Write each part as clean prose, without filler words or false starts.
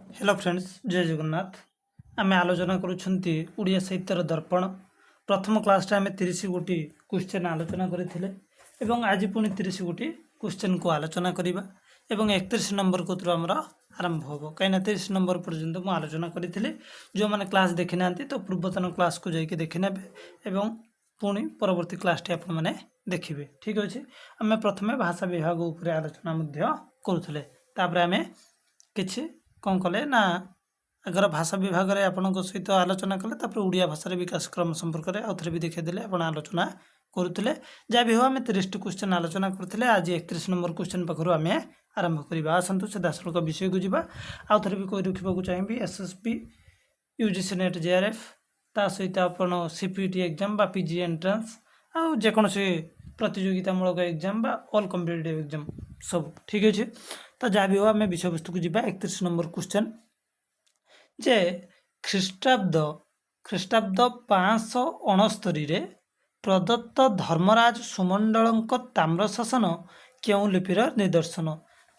Hello friends जय जगन्नाथ आम आलोचना करुँच उड़िया साहित्यर दर्पण प्रथम क्लास आम 30 गोटी क्वेश्चन आलोचना करते आज पुणी 30 गोटी क्वेश्चन को आलोचना करवा 31 नंबर को आमर आरंभ हम कहीं 30 नंबर पर्यंत मुझे आलोचना करी जो मैंने क्लास देखी ना तो पूर्वतन क्लास को जाकि देखी ने पुणी परवर्ती क्लास टी आपने देखिए ठीक अच्छे आम प्रथम भाषा विभाग उपर आलोचना करुले आम कि कौन कले ना आगर भाषा विभाग में आपण सहित आलोचना कले उड़िया भाषा विकास क्रम संपर्क में आउ थे भी देखीदे आप आलोचना करुले जहाँ भी हो आम 30 क्वेश्चन आलोचना करते आज 31 नंबर क्वेश्चन पाखु आम आरंभ करवा आसतु से दासरक विषय को जावा आउ थे भी कही रखा चाहिए एसएसबी यूजीसी नेट जेआरएफ ता सहित आपण सीपीटी एग्जाम बा पीजी एंट्रांस आउ जेकोसी प्रतियोगितामूलक एग्जाम बा ऑल कॉम्पिटिटिव एग्जाम सब ठीक अच्छे तो जहाँ भी हो आम विषय वस्तु को जावा 31 नंबर क्वेश्चन जे ख्रीष्टाब्द 569 प्रदत्त धर्मराज सुमंडल ताम्रशासन क्यों लिपिर निदर्शन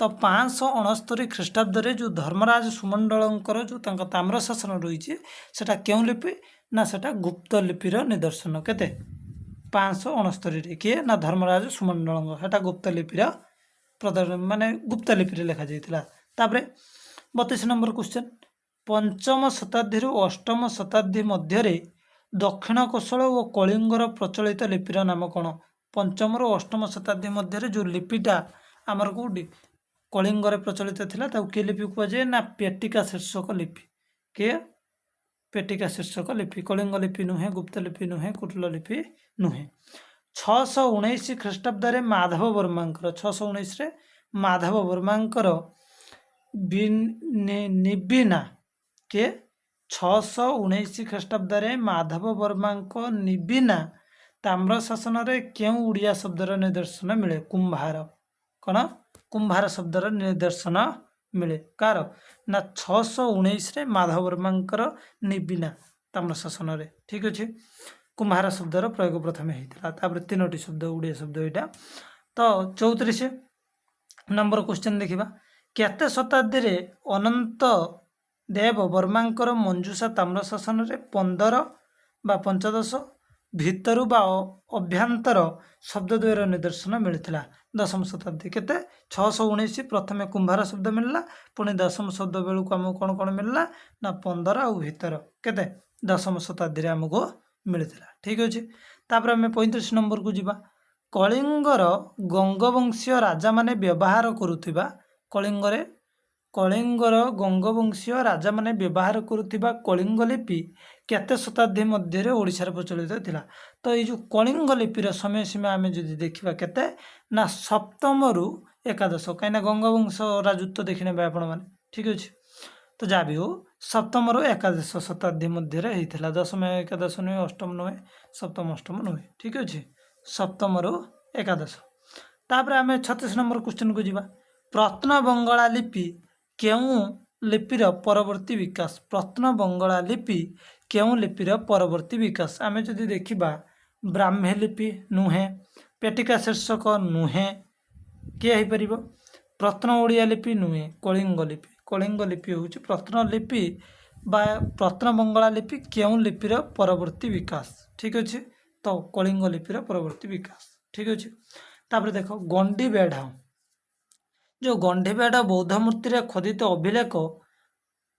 तो 569 ख्रीष्टाब्द जो धर्मराज सुमंडल जो ताम्रशासन रही है क्यों लिपि ना सेटा गुप्त लिपिर निदर्शन केते 569 किए ना धर्मराज सुमंडल सेटा गुप्त लिपिर प्रदर्शन माने गुप्त लिपि लिखा जाता 32 नंबर क्वेश्चन पंचम शताब्दी अष्टम शताब्दी मध्य दक्षिण कोशल और कलिंगर प्रचलित लिपिर नाम कौन पंचम रु अष्टम शताब्दी मध्य जो लिपिटा आमर कौटी कलिंगर प्रचलित थिला कि लिपि कहुए ना पेटिका शीर्षक लिपि किए पेटिका शीर्षक लिपि कलिंग लिपि नुहे गुप्त लिपि नुहे कुटिल लिपि नुहे 619 ख्रीष्टाब्द माधव वर्मांकर 619 माधव वर्मांकर निबिना के 619 ख्रीष्टाब्द माधव वर्मा निबिना ताम्रशासन क्यों उड़िया शब्दर निदर्शन मिले कुंभार कौन कुंभार शब्दर निदर्शन मिले कार ना 619 माधव वर्मा निबिना ताम्रशासन ठीक अच्छे कुंभार शब्दर प्रयोग प्रथम होता तीनो शब्द उड़िया शब्द यहाँ तो 34 नंबर क्वेश्चन देखा केते शताब्दी अनंत देव वर्मांकर मंजूषा ताम्रशासन 15 बा 15 भितरु बा अभ्यंतर शब्दद्वयर निदर्शन मिलता दशम शताब्दी केते 619 प्रथम कुंभार शब्द मिलला पुणी दशम शब्द बेलू आमको कौन कौन मिलला ना 15 आउ भितर केते दशम शताब्दी आमको मिलता ठीक अच्छे तापर आम 35 नंबर को जीवा कलिंगर गंगवंशीय राजा माने व्यवहार करुथिबा कलिंगर गंगवंशीय राजा माने व्यवहार करुथिबा कलिंग लिपि केते शताब्दी मध्य ओडिशार प्रचलित थिला तो ये जो कलिंग लिपिर समय सीमा आम जो देखा केते ना सप्तम रु एकादश कहीं गंगवंश राजत्व देखने आपण मैंने ठीक अच्छे तो जहाँ भी हो सप्तम रु एकादश शताब्दी मध्य होता दशम एकादश नुहे अष्टम नुहे सप्तम अष्टम नुहे ठीक अच्छे सप्तम रु एकादश तापर आम 36 नंबर क्वेश्चन को जीवा प्रत्न बंगला लिपि क्यों लिपिर परवर्ती विकास प्रत्न बंगला लिपि क्यों लिपिर परवर्ती विकास आम जदि देखा ब्राह्मी लिपि नुहे पेटिका शीर्षक नुहे किए हो पार प्रत्न ओडिया लिपि नुहे कलिंग लिपि हूँ प्रत्न लिपि बा प्रत्न बंगला लिपि क्यों लिपिर परवर्ती विकास ठीक अच्छे तो कलिंग लिपिर परवर्ती विकास ठीक अच्छे तापर देख गंडी बेढ़ा जो गंडी बेढ़ा बौद्ध मूर्ति खोदित अभिलेख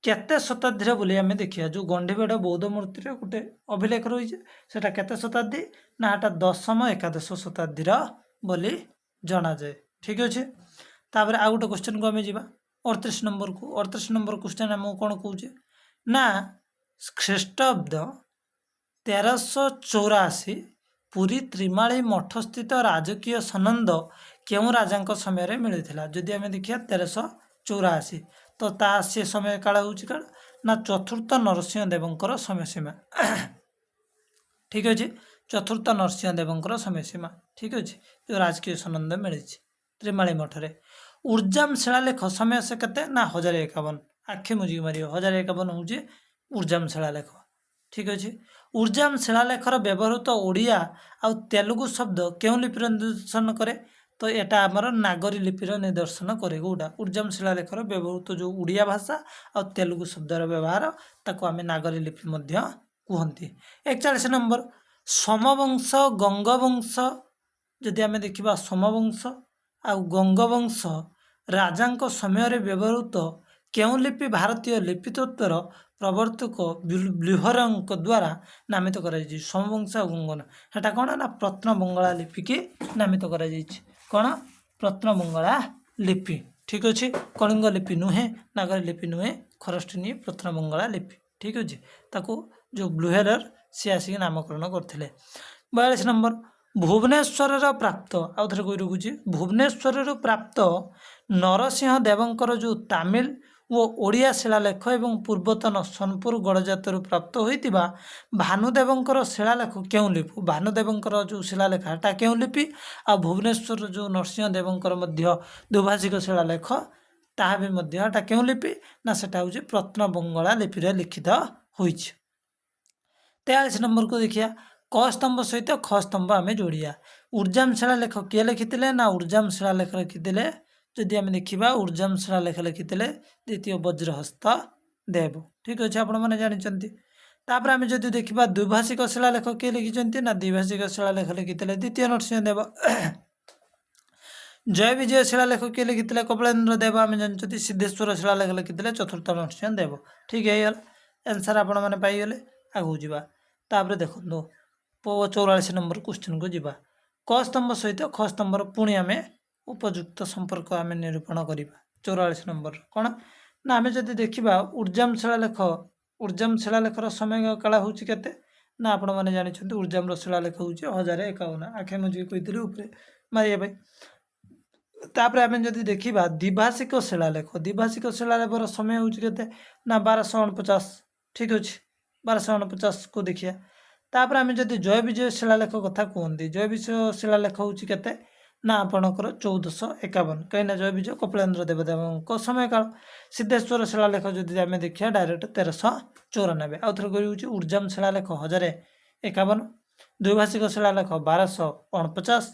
केते शताब्दी बोली आम देखिए जो गंडी बेढ़ बौद्ध मूर्ति गोटे अभिलेख रही है केते शताब्दी ना एटा दशम एकादश शताब्दी बोली जना जाए ठीक अच्छे तापर आउ गोटे क्वेश्चन को आम जा 38 नंबर को 38 नंबर क्वेश्चन आमको कौन कहे ना ख्रीष्टाब्द 1384 पुरी त्रिमाली मठ स्थित राजकीय सनंद क्यों राजा समय मिलता जदि आम देखिए 1384 तो ता से समय काल हूँ काल ना चतुर्थ नरसिंह देवंकर समय सीमा ठीक अच्छे चतुर्थ नरसिंह देवंकर समय सीमा ठीक अच्छे जो राजकीय सनंद मिली त्रिमाली मठरे ऊर्जाम शिलालेख समय से केते ना 1051 आखि मुझी मार 1051 हूँ ऊर्जाम शिलालेख ठीक अच्छे ऊर्जाम शिलालेखर व्यवहृत ओडिया आउ तेलुगु शब्द क्यों लिपि निदर्शन करे तो एटा आमर नागरी लिपिर निदर्शन करे गोटा उर्जाम शिलालेखर व्यवहृत जो उड़िया भाषा और तेलुगु शब्दर व्यवहार ताको आमे नागरी लिपि मध्य कहती। 41 नंबर सोमवंश गंगवंश जदि आमे देखिबा सोमवंश आ गंगवंश राजांक समय व्यवहृत केउं लिपि भारतीय लिपितत्वर प्रवर्तक ब्लूहरଙ୍କ द्वारा नामित କରାଯାଇଛି। सोमवंश और गंगन हेटा कौन ना प्रत्न बंगला लिपि की नामित କରାଯାଇଛି। कौन प्रत्न बंगला लिपि ठीक अच्छे कलिंग लिपि नुहे नागरी लिपि नुहे खरष्टिनी प्रत्न बंगला लिपि ठीक अच्छे ताको जो ब्लूहेलर सी आसिक नामकरण करते। 42 नंबर भुवनेश्वर प्राप्त आउ थे कही रखुच्छी भुवनेश्वर प्राप्त नरसिंह देवंकर जो तमिल ଓ ଓଡ଼ିଆ ଶିଳାଲେଖ ଏବଂ ପୂର୍ବତନ ସୋନପୁର ଗଡ଼ଜାତରୁ ପ୍ରାପ୍ତ ହୋଇଥିବା ଭାନୁଦେବଙ୍କର ଶିଳାଲେଖ କେଉଁ ଲିପି ଭାନୁଦେବଙ୍କର ଯେଉଁ ଶିଳାଲେଖ ଏଟା କେଉଁ ଲିପି ଆଉ ଭୁବନେଶ୍ୱରର ଯେଉଁ ନରସିଂହ ଦେବଙ୍କର ମଧ୍ୟ ଦ୍ୱିଭାଷିକ ଶିଳାଲେଖ ତାହା ବି ମଧ୍ୟ ଏଟା କେଉଁ ଲିପି ନା ସେଟା ହେଉଛି ପ୍ରତ୍ନବଙ୍ଗଳା ଲିପିରେ ଲିଖିତ ହୋଇଛି। 43 ନମ୍ବରକୁ ଦେଖିବା କ ସ୍ତମ୍ଭ ସହିତ ଖ ସ୍ତମ୍ଭ ଆମେ ଯୋଡ଼ିବା। ଉର୍ଜାମ ଶିଳାଲେଖ କିଏ ଲେଖିଥିଲେ ନା ଉର୍ଜାମ ଶିଳାଲେଖ ଲେଖିଥିଲେ जदि आम देखा उर्जाम शिलालेख लिखिते द्वितीय वज्रहस्त देव ठीक अच्छे आपण मैंने जानते। तापर आम जदि देखा द्विभाषिक शिलालेख किए लिखिं ना द्विभाषिक शिलालेख लिखिते द्वितीय नरसिंह देव। जय विजय शिलालेख किए लिखिते कपिलेन्द्र देव आम जानते। सिद्धेश्वर शिलालेख लिखिते चतुर्थ नरसिंह देव ठीक है आंसर आपण मैंने पाइगले आगू जापर देखो 44 नंबर क्वेश्चन को जीवा क स्तंभ सहित ख स्तंभर पुणी आम उपयुक्त संपर्क आम निरूपण करवा। 44 नंबर कौन ना आम जदि देखा उर्जाम शिलालेखर समय काल हूँ के ना आपण मैंने जानते उर्जाम शिलालेख हूँ 1051 आखे मुझे कही मारे तापर आम जदि देखा द्विभाषिक शिलालेखर समय हूँ के ना 1249 ठीक अच्छे 1249 को देखिए। तापर आम जदि जय विजय शिलालेख कथा कहते जय विजय शिलालेख हूँ के ना आपणकर 1451 कहीं जय विजय कपिलेन्द्र देवदेव समय काल। सिद्धेश्वर शिलालेख जदि आम देखिए डायरेक्ट 1394 आउ थे कही उर्जाम शिलालेख 1051 द्विभाषिक शिलालेख 1249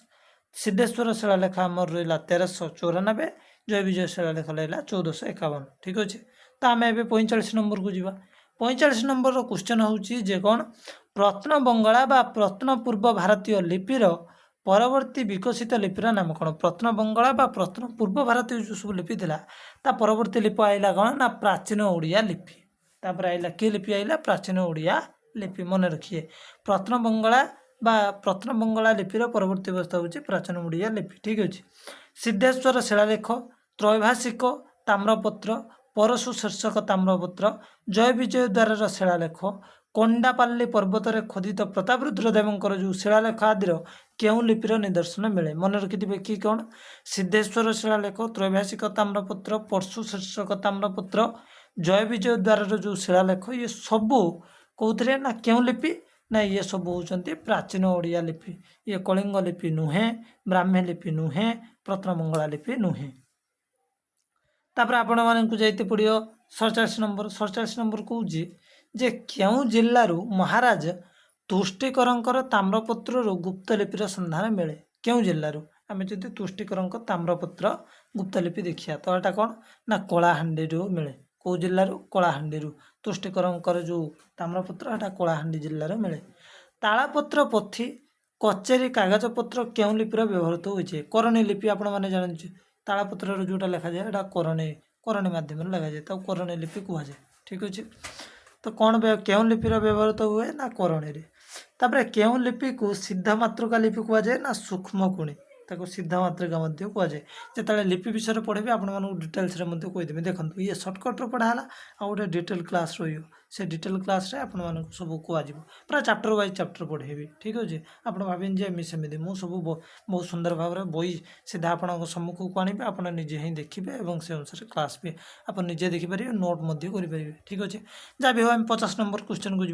सिद्धेश्वर शिलालेख आमर रहा 1394 जय विजय शिलालेख रहा 1451 ठीक अच्छे। तो आम ए 45 नंबर को जीवा 45 नंबर क्वेश्चन हूँ जे कौन प्रत्न बंगला बा प्रत्न पूर्व भारतीय लिपिर परवर्ती विकसित लिपिर नाम कौन प्रत्न बंगला बा प्रत्न पूर्व भारतीय जो सब लिपि थिला ता परवर्ती लिपि आइला कौन ना प्राचीन ओडिया लिपि तापर आइला कि लिपि आइला प्राचीन ओडिया लिपि मन रखिए प्रत्न बंगला लिपिर परवर्ती अवस्था हूँ प्राचीन ओडिया लिपि ठीक अच्छे। सिद्धेश्वर शिलालेख त्रैभाषिक ताम्रपत्र परशु शीर्षक ताम्रपत्र जय विजय द्वार शिलालेख कोंडापाल्ली पर्वत खोदित प्रताप रुद्रदेवंकर जो शिलालेख आदि केउं लिपिर निदर्शन मिले मन रखिथे कि कौन सिद्धेश्वर शिलालेख त्रैभाषिक ताम्रपत्र परशु शीर्षक ताम्रपत्र जय विजय द्वार जो शिलालेख ये सबू कौन ना केउं लिपि ना ये सब होती प्राचीन ओडिया लिपि ये कलिंग लिपि नुहे ब्राह्मी लिपि नुहे प्रत्नबंगला लिपि नुहे। तापर आपण मानक जाइते पड़ो 47 नंबर कौन जे क्यों जिल्लारू महाराज तुष्टिकरंकर ताम्रपत्र गुप्त लिपिर संधान मिले क्यों जिल्लारू आम जब तुष्टिकरंक ताम्रपत्र गुप्त लिपि देखिया तो यहाँ कौन ना कलाहांडी मिले कौ जिल्लारू कलाहांडी तुष्टिकरंकर जो ताम्रपत्र यहाँ कलाहांडी जिल्लार मिले। तालापत्र पोथी कचेरी कागजपत्र क्यों लिपिर व्यवहृत होइछे करणी लिपि आपण माने जानछे तालापत्र जोटा लिखा जाए यहाँ करणी माध्यम लिखा जाए तो करणी लिपि कहुए ठीक अच्छे। तो कौन क्यों लिपिर व्यवहृत हुए ना करणी तापर क्यों लिपि को सिद्ध मातृका लिपि कहुए ना सूक्ष्म कुणी ताको सिद्ध मातृका कहुए जो लिपि विषय पढ़े आपको डिटेल्स कहीदेवी देखो ये सर्टकट्रे पढ़ाला आ गए डिटेल क्लास से डिटेल क्लास रे आपण मानक सब कहुए पूरा चैप्टर वाइज चैप्टर पढ़ेबी ठीक अच्छे। आप भाविन जे एमसेमती मुझे सब बहुत सुंदर भाव में बही सीधा आपण सम्मुख को आने आप निजे ही देखिए और से अनुसार क्लास भी आप निजे देखिपारे नोट करेंगे ठीक अच्छे। जहाँ भी हो आम 50 नंबर क्वेश्चन को जी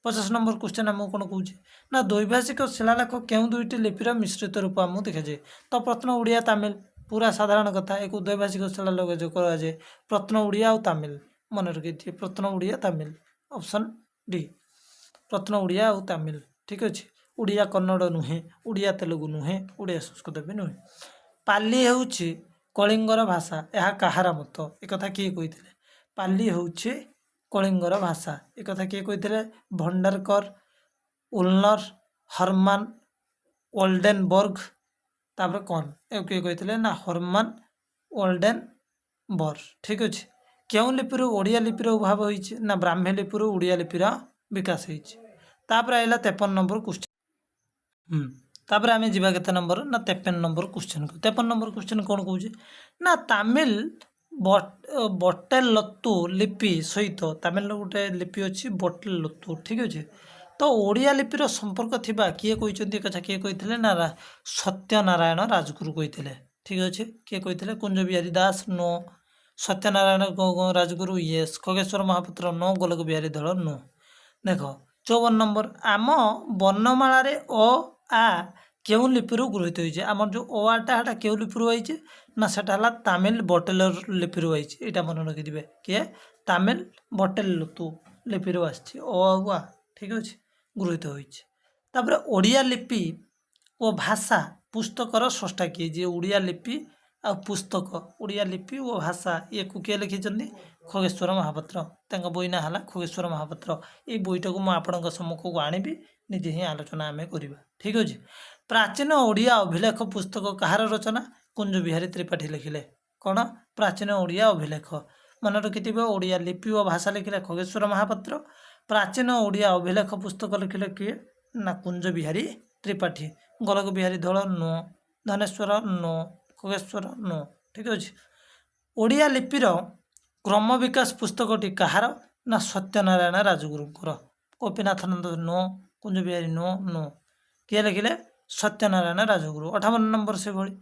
50 नंबर क्वेश्चन आमको कौन कहे ना द्वैभाषिक शिलालेख क्यों दुईटी लिपिर मिश्रित रूप आमको देखा जाए तो प्रत्न ओडिया तमिल पूरा साधारण कथा एक द्वैभाषिक शिलालेख जो कहुए प्रत्न ओडिया और तमिल मन रखी प्रत्न ओडिया तमिल ऑप्शन डी प्रत्न ओडिया और तमिल ठीक अच्छे। ओडिया कन्नड़ नुहे ओडिया तेलुगु नुहे ओडिया संस्कृत भी नुहे। ପାଲି ହେଉଛି କଳିଙ୍ଗର ଭାଷା, ଏହା କାହାର ମତ? ଏକଥା କିଏ କହିଥିଲେ? ପାଲି ହେଉଛି କଳିଙ୍ଗର ଭାଷା, ଏକଥା କିଏ କହିଥିଲେ? ଭଣ୍ଡାରକର, ଉଲନର, ହରମାନ ଓଲ୍ଡେନବର୍ଗ। ତାପରେ କ'ଣ ଏ କିଏ କହିଥିଲେ? ନା ହରମାନ ଓଲ୍ଡେନବର୍ଗ। ଠିକ୍ ଅଛି। କେଉଁ ଲିପିରୁ ଓଡ଼ିଆ ଲିପିର ଉଦ୍ଭାବ ହୋଇଛି? ନା ବ୍ରାହ୍ମୀ ଲିପିରୁ ଓଡ଼ିଆ ଲିପିର ବିକାଶ ହେଇଛି। ତାପରେ ଆସିଲା 53 ନମ୍ବର କ୍ୱେଶ୍ଚିନ୍। ତାପରେ ଆମେ ଯିବା କେତେ ନମ୍ବର? ନା 53 ନମ୍ବର କ୍ୱେଶ୍ଚିନ୍। 53 ନମ୍ବର କ୍ୱେଶ୍ଚିନ୍ କ'ଣ କହୁଛି? ନା ତାମିଲ ବଟେଲତୁ ଲିପି ସହିତ, ତାମିଲର ଗୋଟେ ଲିପି ଅଛି ବଟେଲତୁ, ଠିକ୍ ଅଛି। ତ ଓଡ଼ିଆ ଲିପିର ସମ୍ପର୍କ ଥିବା କିଏ କହିଛନ୍ତି କଥା କିଏ କହିଥିଲେ? ନା ସତ୍ୟନାରାୟଣ ରାଜଗୁରୁ କହିଥିଲେ। ଠିକ୍ ଅଛି। କିଏ କହିଥିଲେ? କୁଞ୍ଜ ବିହାରୀ ଦାସ? नो। ସତ୍ୟନାରାୟଣ ରାଜଗୁରୁ? ୟେସ୍। ଖଗେଶ୍ୱର ମହାପାତ୍ର? नो। ଗୋଲକ ବିହାରୀ ଧଳ? नो। ଦେଖ 54 ନମ୍ବର, ଆମ ବର୍ଣ୍ଣମାଳାରେ ଅ ଆ କେଉଁ ଲିପିରୁ ଗୃହୀତ ହୋଇଛି? ଆମର ଯେଉଁ ଅ ଆଟା ସେଟା କେଉଁ ଲିପିରୁ ଆଇଛି? ନା ସେଟା ହେଲା ତାମିଲ ବଟେଲର ଲିପିରୁ ଆଇଛି। ଏଇଟା ମନେ ରଖିଥିବେ। କିଏ? ତାମିଲ ବଟେଲତୁ ଲିପିରୁ ଆସିଛି ଅ ଆଉ ଆ। ଠିକ୍ ଅଛି, ଗୃହୀତ ହୋଇଛି। ତାପରେ ଓଡ଼ିଆ ଲିପି ଓ ଭାଷା ପୁସ୍ତକର ସ୍ରଷ୍ଟା କିଏ? ଯିଏ ଓଡ଼ିଆ ଲିପି ଆଉ ପୁସ୍ତକ, ଓଡ଼ିଆ ଲିପି ଓ ଭାଷା, ଇଏକୁ କିଏ ଲେଖିଛନ୍ତି? ଖଗେଶ୍ୱର ମହାପାତ୍ର। ତାଙ୍କ ବହି ନାଁ ହେଲା ଖଗେଶ୍ୱର ମହାପାତ୍ର। ଏଇ ବହିଟାକୁ ମୁଁ ଆପଣଙ୍କ ସମ୍ମୁଖକୁ ଆଣିବି, ନିଜେ ହିଁ ଆଲୋଚନା ଆମେ କରିବା। ଠିକ୍ ଅଛି। ପ୍ରାଚୀନ ଓଡ଼ିଆ ଅଭିଲେଖ ପୁସ୍ତକ କାହାର ରଚନା? କୁଞ୍ଜ ବିହାରୀ ତ୍ରିପାଠୀ ଲେଖିଲେ। କ'ଣ? ପ୍ରାଚୀନ ଓଡ଼ିଆ ଅଭିଲେଖ। ମନେ ରଖିଥିବେ, ଓଡ଼ିଆ ଲିପି ଓ ଭାଷା ଲେଖିଲେ ଖଗେଶ୍ୱର ମହାପାତ୍ର। ପ୍ରାଚୀନ ଓଡ଼ିଆ ଅଭିଲେଖ ପୁସ୍ତକ ଲେଖିଲେ କିଏ? ନା Kunja Bihari Tripathi. Golak Bihari Dhal? No. Dhaneswar? No. Khageswar? No. ଠିକ୍ ଅଛି। ଓଡ଼ିଆ ଲିପିର କ୍ରମ ବିକାଶ ପୁସ୍ତକଟି କାହାର? ନା ସତ୍ୟନାରାୟଣ ରାଜଗୁରୁଙ୍କର। Gopinathananda? No. Kunja Bihari? No. No. କିଏ ଲେଖିଲେ? ସତ୍ୟନାରାୟଣ ରାଜଗୁରୁ। 58 ନମ୍ବର ସେଭଳି,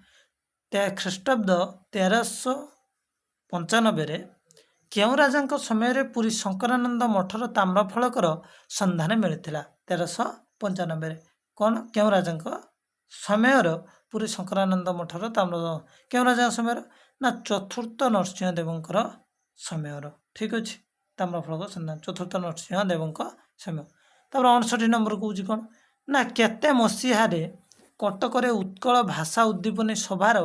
ଖ୍ରୀଷ୍ଟାବ୍ଦ 1395ରେ କେଉଁ ରାଜାଙ୍କ ସମୟରେ ପୁରୀ ଶଙ୍କରାନନ୍ଦ ମଠର ତାମ୍ରଫଳକର ସନ୍ଧାନ ମିଳିଥିଲା? 1395ରେ। କ'ଣ? କେଉଁ ରାଜାଙ୍କ ସମୟର ପୁରୀ ଶଙ୍କରାନନ୍ଦ ମଠର କେଉଁ ରାଜାଙ୍କ ସମୟର? ନା ଚତୁର୍ଥ ନରସିଂହଦେବଙ୍କର ସମୟର। ଠିକ୍ ଅଛି। ତାମ୍ରଫଳକ ସନ୍ଧାନ ଚତୁର୍ଥ ନରସିଂହଦେବଙ୍କ ସମୟ। ତାପରେ 59 ନମ୍ବର କହୁଛି କ'ଣ? ନା କେତେ ମସିହାରେ କଟକରେ ଉତ୍କଳ ଭାଷା ଉଦ୍ଦୀପନୀ ସଭାର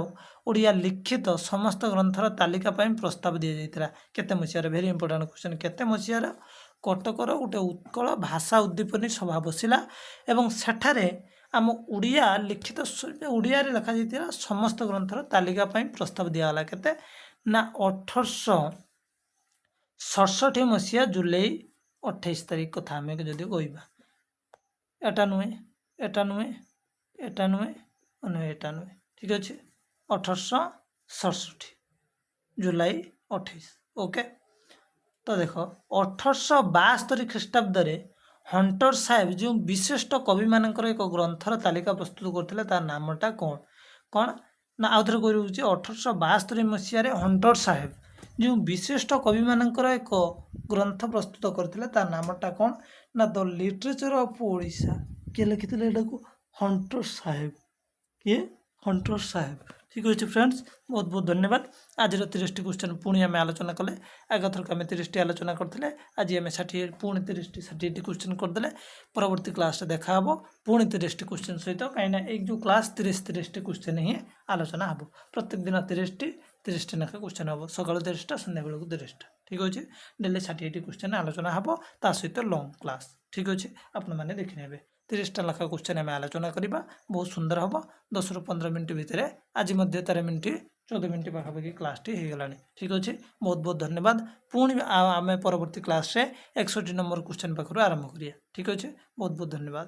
ଓଡ଼ିଆ ଲିଖିତ ସମସ୍ତ ଗ୍ରନ୍ଥର ତାଲିକା ପାଇଁ ପ୍ରସ୍ତାବ ଦିଆଯାଇଥିଲା? କେତେ ମସିହାରେ? Very important question. କେତେ ମସିହାର କଟକର ଗୋଟେ ଉତ୍କଳ ଭାଷା ଉଦ୍ଦୀପନୀ ସଭା ବସିଲା ଏବଂ ସେଠାରେ ଆମ ଓଡ଼ିଆ ଲିଖିତ ଓଡ଼ିଆରେ ଲେଖାଯାଇଥିବା ସମସ୍ତ ଗ୍ରନ୍ଥର ତାଲିକା ପାଇଁ ପ୍ରସ୍ତାବ ଦିଆଗଲା? କେତେ? ନା 1867 ମସିହା ଜୁଲାଇ 28 ତାରିଖ କଥା ଆମେ ଯଦି କହିବା। ଏଟା ନୁହେଁ, ଏଟା ନୁହେଁ, ଏଟା ନୁହେଁ, ଏଟା ନୁହେଁ। ଠିକ୍ ଅଛି। 1867 ଜୁଲାଇ 28। ଓକେ। ତ ଦେଖ 1872 ଖ୍ରୀଷ୍ଟାବ୍ଦରେ ହଣ୍ଟର ସାହେବ ଯେଉଁ ବିଶିଷ୍ଟ କବିମାନଙ୍କର ଏକ ଗ୍ରନ୍ଥର ତାଲିକା ପ୍ରସ୍ତୁତ କରିଥିଲେ, ତା ନାମଟା କ'ଣ? କ'ଣ? ନା ଆଉଥରେ କହି ରହୁଛି, 1872 ମସିହାରେ ହଣ୍ଟର ସାହେବ ଯେଉଁ ବିଶିଷ୍ଟ କବିମାନଙ୍କର ଏକ ଗ୍ରନ୍ଥ ପ୍ରସ୍ତୁତ କରିଥିଲେ, ତା ନାମଟା କ'ଣ? ନା ଦ ଲିଟରେଚର ଅଫ୍ ଓଡ଼ିଶା। କିଏ ଲେଖିଥିଲେ ଏଟାକୁ? ହଣ୍ଟର ସାହେବ। କିଏ? ହଣ୍ଟର ସାହେବ। ଠିକ୍ ଅଛି ଫ୍ରେଣ୍ଡସ୍, ବହୁତ ବହୁତ ଧନ୍ୟବାଦ। ଆଜିର 30ଟି କ୍ୱେଶ୍ଚନ୍ ପୁଣି ଆମେ ଆଲୋଚନା କଲେ। ଆଗଥରକ ଆମେ 30ଟି ଆଲୋଚନା କରିଥିଲେ, ଆଜି ଆମେ 60 ପୁଣି 30ଟି କ୍ୱେଶ୍ଚନ୍ କରିଦେଲେ। ପରବର୍ତ୍ତୀ କ୍ଲାସ୍ରେ ଦେଖା ହେବ ପୁଣି 30ଟି କ୍ୱେଶ୍ଚନ୍ ସହିତ। କାହିଁକିନା ଏଇ ଯେଉଁ କ୍ଲାସ୍ 30ଟି କ୍ୱେଶ୍ଚନ୍ ହିଁ ଆଲୋଚନା ହେବ। ପ୍ରତ୍ୟେକ ଦିନ 30ଟି ଲେଖା କ୍ୱେଶ୍ଚନ୍ ହେବ। ସକାଳୁ 30ଟା, ସନ୍ଧ୍ୟାବେଳକୁ 30ଟା। ଠିକ୍ ଅଛି। ଡେଲି 60ଟି କ୍ୱେଶ୍ଚନ୍ ଆଲୋଚନା ହେବ, ତା ସହିତ ଲଙ୍ଗ୍ କ୍ଲାସ୍। ଠିକ୍ ଅଛି। ଆପଣମାନେ ଦେଖିନେବେ। 30ଟା ଲେଖା କ୍ୱେଶ୍ଚନ୍ ଆମେ ଆଲୋଚନା କରିବା। ବହୁତ ସୁନ୍ଦର ହେବ। 10ରୁ 15 ମିନିଟ୍ ଭିତରେ, ଆଜି ମଧ୍ୟ 13 ମିନିଟ୍ 14 ମିନିଟ୍ ପାଖାପାଖି କ୍ଲାସ୍ଟି ହେଇଗଲାଣି। ଠିକ୍ ଅଛି। ବହୁତ ବହୁତ ଧନ୍ୟବାଦ। ପୁଣି ଆମେ ପରବର୍ତ୍ତୀ କ୍ଲାସ୍ରେ 61 ନମ୍ବର କ୍ୱେଶ୍ଚନ୍ ପାଖରୁ ଆରମ୍ଭ କରିବା। ଠିକ୍ ଅଛି। ବହୁତ ବହୁତ ଧନ୍ୟବାଦ।